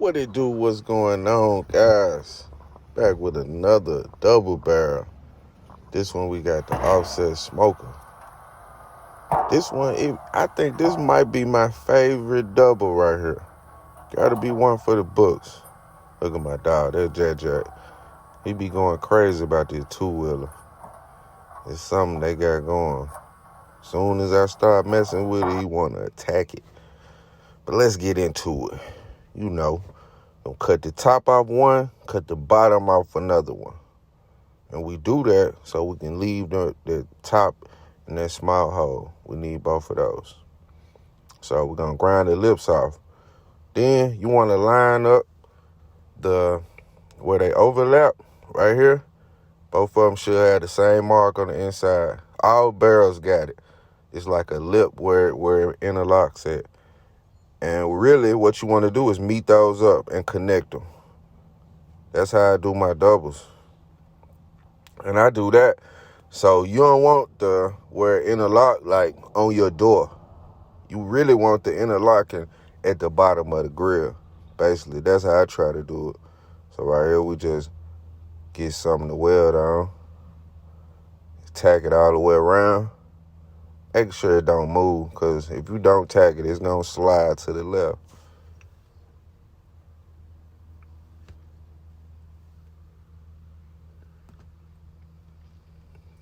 What it do? What's going on, guys? Back with another double barrel. This one we got the offset smoker. This one, I think this might be my favorite double right here. Gotta be one for the books. Look at my dog, that's Jack. He be going crazy about this two-wheeler. It's something they got going. Soon as I start messing with it, he wanna attack it. But let's get into it. You know. Gonna cut the top off one, cut the bottom off another one. And we do that so we can leave the top in that small hole. We need both of those. So we're gonna grind the lips off. Then you wanna line up where they overlap right here. Both of them should have the same mark on the inside. All barrels got it. It's like a lip where it interlocks at. And really, what you want to do is meet those up and connect them. That's how I do my doubles. And I do that so you don't want where it interlock like on your door. You really want the interlocking at the bottom of the grill. Basically, that's how I try to do it. So right here, we just get something to weld on. Tack it all the way around. Make sure it don't move, because if you don't tack it, it's going to slide to the left.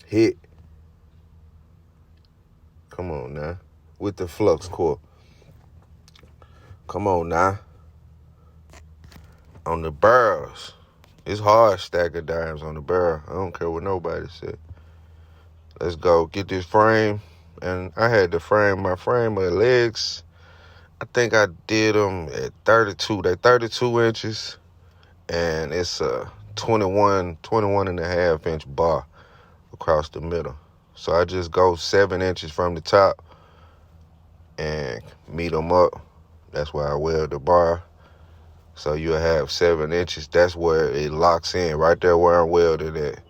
Hit. Come on now. With the flux core. Come on now. On the barrels. It's hard stacking dimes on the barrel. I don't care what nobody said. Let's go get this frame. And I had to frame my legs. I think I did them at 32. They're 32 inches. And it's a 21 and a half inch bar across the middle. So I just go 7 inches from the top and meet them up. That's why I weld the bar. So you'll have 7 inches. That's where it locks in, right there where I'm welding at.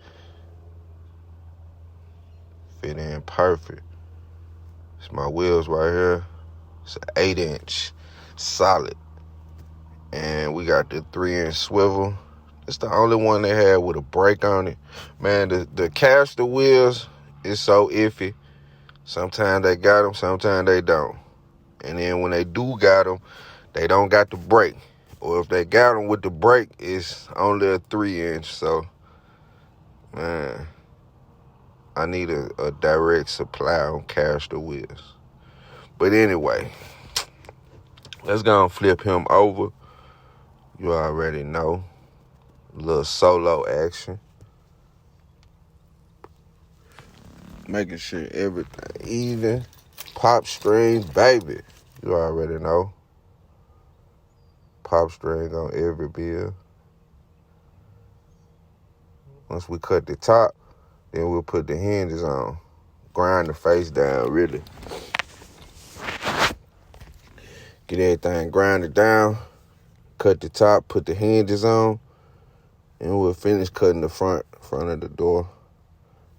Fit in perfect. It's my wheels right here. It's an 8 inch solid. And we got the 3-inch swivel. It's the only one they had with a brake on it. Man, the caster wheels is so iffy. Sometimes they got them, sometimes they don't. And then when they do got them, they don't got the brake. Or if they got them with the brake, it's only a 3-inch. So, man, I need a direct supply on caster wheels. But anyway, let's go and flip him over. You already know. A little solo action. Making sure everything even. Pop string, baby. You already know. Pop string on every bill. Once we cut the top, then we'll put the hinges on. Grind the face down, really. Get everything grinded down. Cut the top, put the hinges on. And we'll finish cutting the front of the door.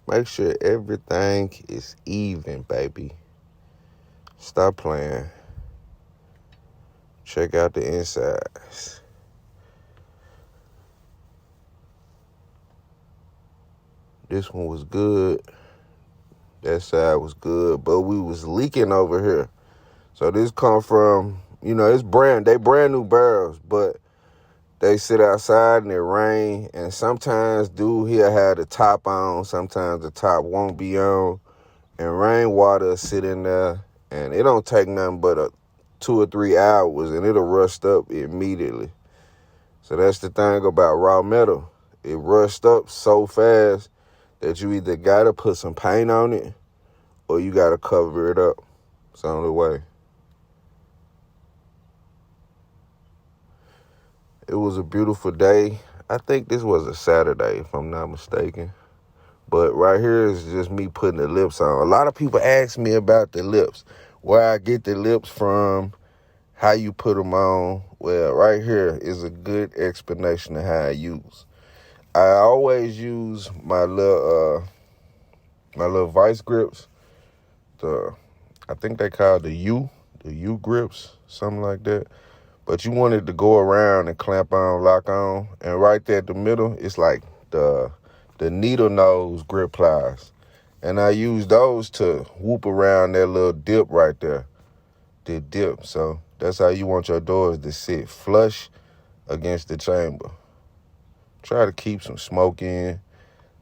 Make sure everything is even, baby. Stop playing. Check out the insides. This one was good. That side was good, but we was leaking over here. So this come from, it's they brand new barrels, but they sit outside and it rain, and sometimes he'll have the top on, sometimes the top won't be on, and rainwater sit in there, and it don't take nothing but 2 or 3 hours, and it'll rust up immediately. So that's the thing about raw metal. It rusts up so fast that you either gotta put some paint on it or you gotta cover it up. It's the only way. It was a beautiful day. I think this was a Saturday, if I'm not mistaken. But right here is just me putting the lips on. A lot of people ask me about the lips, where I get the lips from, how you put them on. Well, right here is a good explanation of how I use. I always use my little vice grips. I think they call the U grips, something like that. But you want it to go around and clamp on, lock on. And right there at the middle, it's like the needle nose grip pliers. And I use those to whoop around that little dip right there, the dip. So that's how you want your doors to sit flush against the chamber. Try to keep some smoke in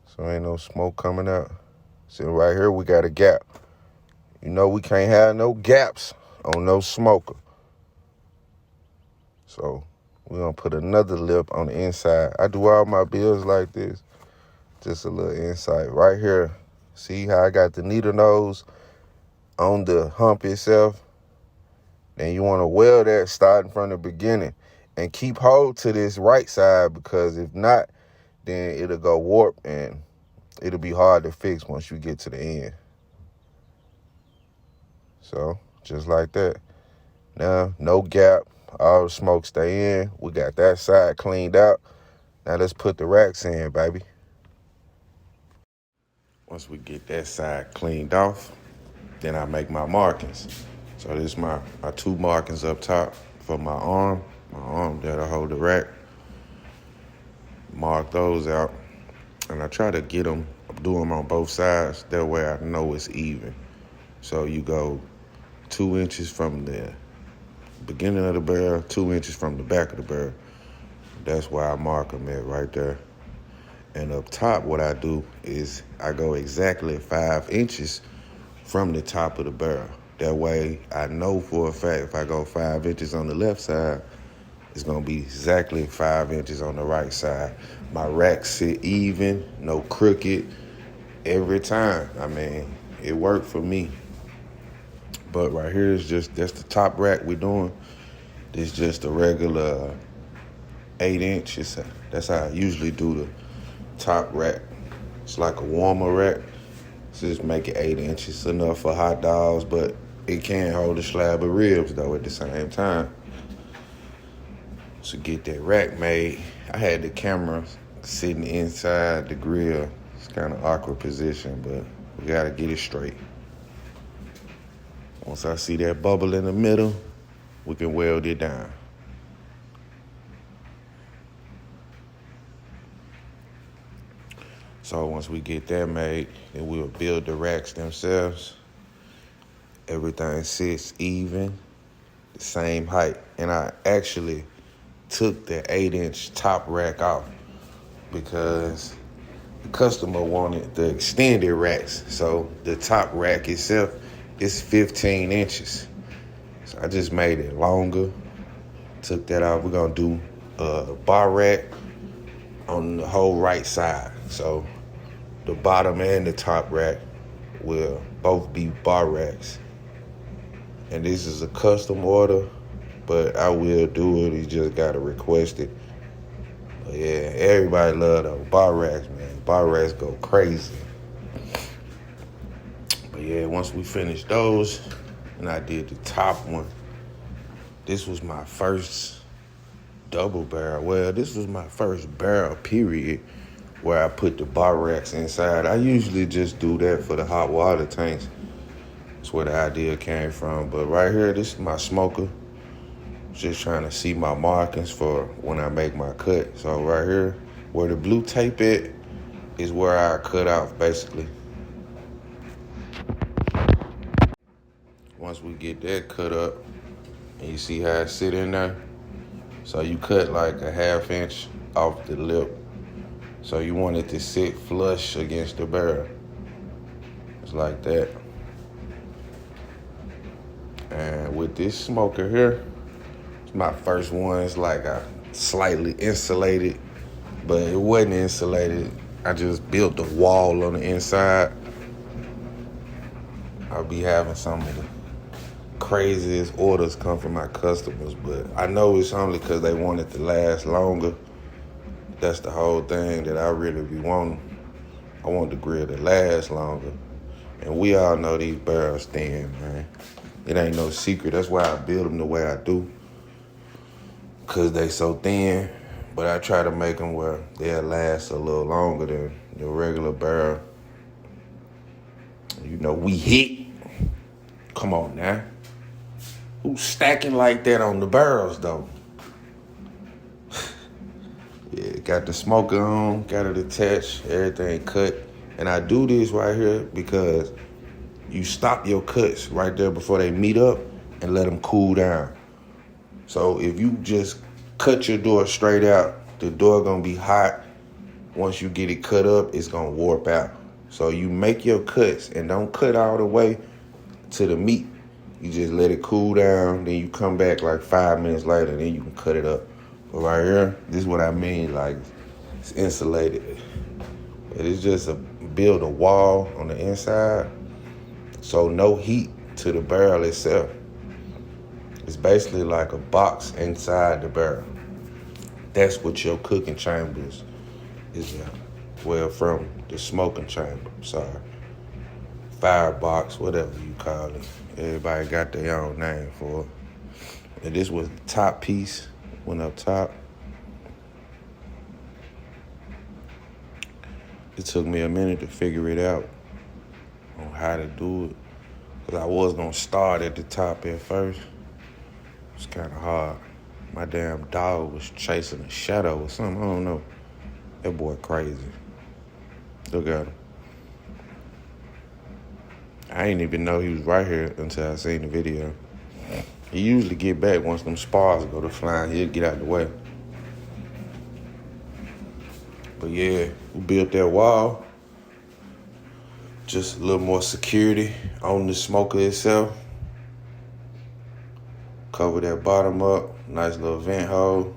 so ain't no smoke coming out. So right here we got a gap. You know we can't have no gaps on no smoker. So we're going to put another lip on the inside. I do all my builds like this. Just a little insight. Right here, see how I got the needle nose on the hump itself? Then you want to weld that starting from the beginning. And keep hold to this right side, because if not, then it'll go warp and it'll be hard to fix once you get to the end. So, just like that. Now, no gap. All the smoke stay in. We got that side cleaned out. Now let's put the racks in, baby. Once we get that side cleaned off, then I make my markings. So this is my 2 markings up top for my arm that'll hold the rack. Mark those out, and I try to do them on both sides. That way I know it's even. So you go 2 inches from the beginning of the barrel, 2 inches from the back of the barrel. That's why I mark them at right there. And up top, what I do is I go exactly 5 inches from the top of the barrel. That way I know for a fact if I go 5 inches on the left side, it's gonna be exactly 5 inches on the right side. My racks sit even, no crooked, every time. I mean, it worked for me. But right here is that's the top rack we're doing. This just a regular 8 inches. That's how I usually do the top rack. It's like a warmer rack. So just make it 8 inches, enough for hot dogs, but it can hold a slab of ribs though at the same time. So get that rack made. I had the camera sitting inside the grill. It's kind of awkward position, but we gotta get it straight. Once I see that bubble in the middle, we can weld it down. So once we get that made, then we'll build the racks themselves. Everything sits even, the same height. And I actually took the 8-inch top rack off because the customer wanted the extended racks. So the top rack itself is 15 inches. So I just made it longer, took that out. We're gonna do a bar rack on the whole right side. So the bottom and the top rack will both be bar racks. And this is a custom order, but I will do it. You just gotta request it. But yeah, everybody love those bar racks, man. Bar racks go crazy. But yeah, once we finished those, and I did the top one, this was my first double barrel. Well, this was my first barrel, period, where I put the bar racks inside. I usually just do that for the hot water tanks. That's where the idea came from. But right here, this is my smoker. Just trying to see my markings for when I make my cut. So right here, where the blue tape is where I cut off, basically. Once we get that cut up, and you see how it sit in there? So you cut like a 1/2 inch off the lip. So you want it to sit flush against the barrel. It's like that. And with this smoker here, it's my first one. It's like a slightly insulated, but it wasn't insulated. I just built the wall on the inside. I'll be having some of the craziest orders come from my customers, but I know it's only because they want it to last longer. That's the whole thing that I really be wanting. I want the grill to last longer. And we all know these barrels thin, man. It ain't no secret. That's why I build them the way I do, because they so thin. But I try to make them where they'll last a little longer than the regular barrel. You know, we hit. Come on now. Who's stacking like that on the barrels though? Yeah, got the smoker on, got it attached, everything cut. And I do this right here because you stop your cuts right there before they meet up and let them cool down. So if you just cut your door straight out, the door gonna be hot. Once you get it cut up, it's gonna warp out. So you make your cuts and don't cut all the way to the meat. You just let it cool down, then you come back like 5 minutes later, then you can cut it up. But right here, this is what I mean, like it's insulated. It's just build a wall on the inside, so no heat to the barrel itself. It's basically like a box inside the barrel. That's what your cooking chamber is well, from the smoking chamber, sorry. Firebox, whatever you call it. Everybody got their own name for it. And this was the top piece, went up top. It took me a minute to figure it out on how to do it. Because I was going to start at the top at first. It was kind of hard. My damn dog was chasing a shadow or something. I don't know. That boy crazy. Look at him. I didn't even know he was right here until I seen the video. He usually get back once them spars go to flying. He'll get out the way. But yeah, we built that wall. Just a little more security on the smoker itself. Cover that bottom up. Nice little vent hole.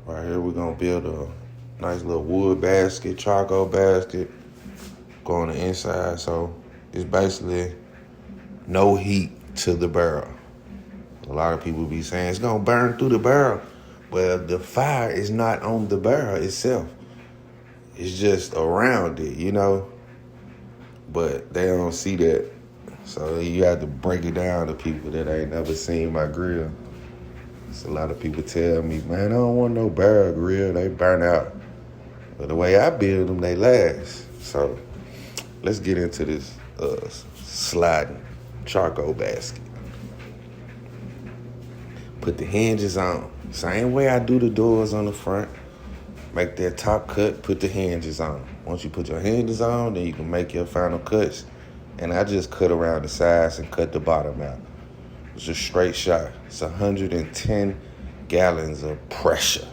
Right here, we're gonna build a nice little wood basket, charcoal basket. Go on the inside, so it's basically no heat to the barrel. A lot of people be saying it's gonna burn through the barrel. Well, the fire is not on the barrel itself. It's just around it, you know? But they don't see that. So you have to break it down to people that ain't never seen my grill. So a lot of people tell me, man, I don't want no barrel grill, they burn out. But the way I build them, they last. So let's get into this sliding charcoal basket. Put the hinges on. Same way I do the doors on the front. Make that top cut, put the hinges on. Once you put your hinges on, then you can make your final cuts. And I just cut around the sides and cut the bottom out. It's a straight shot. It's 110 gallons of pressure.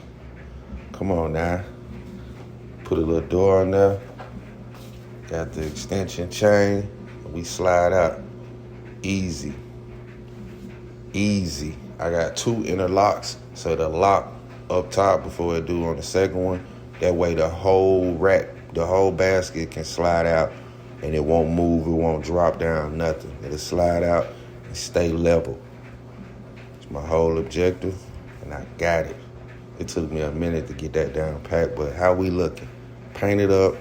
Come on now. Put a little door on there. Got the extension chain. We slide out. Easy. Easy. I got 2 interlocks, so the lock up top before it do on the second one. That way the whole rack, the whole basket can slide out and it won't move, it won't drop down, nothing. It'll slide out and stay level. It's my whole objective, and I got it. It took me a minute to get that down pat, but how we looking? Painted up,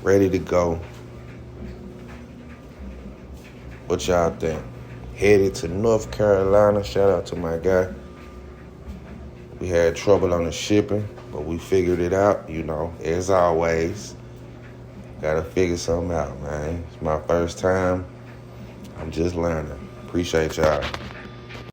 ready to go. What y'all think? Headed to North Carolina. Shout out to my guy. We had trouble on the shipping, but we figured it out, you know, as always. Gotta figure something out, man. It's my first time. I'm just learning. Appreciate y'all.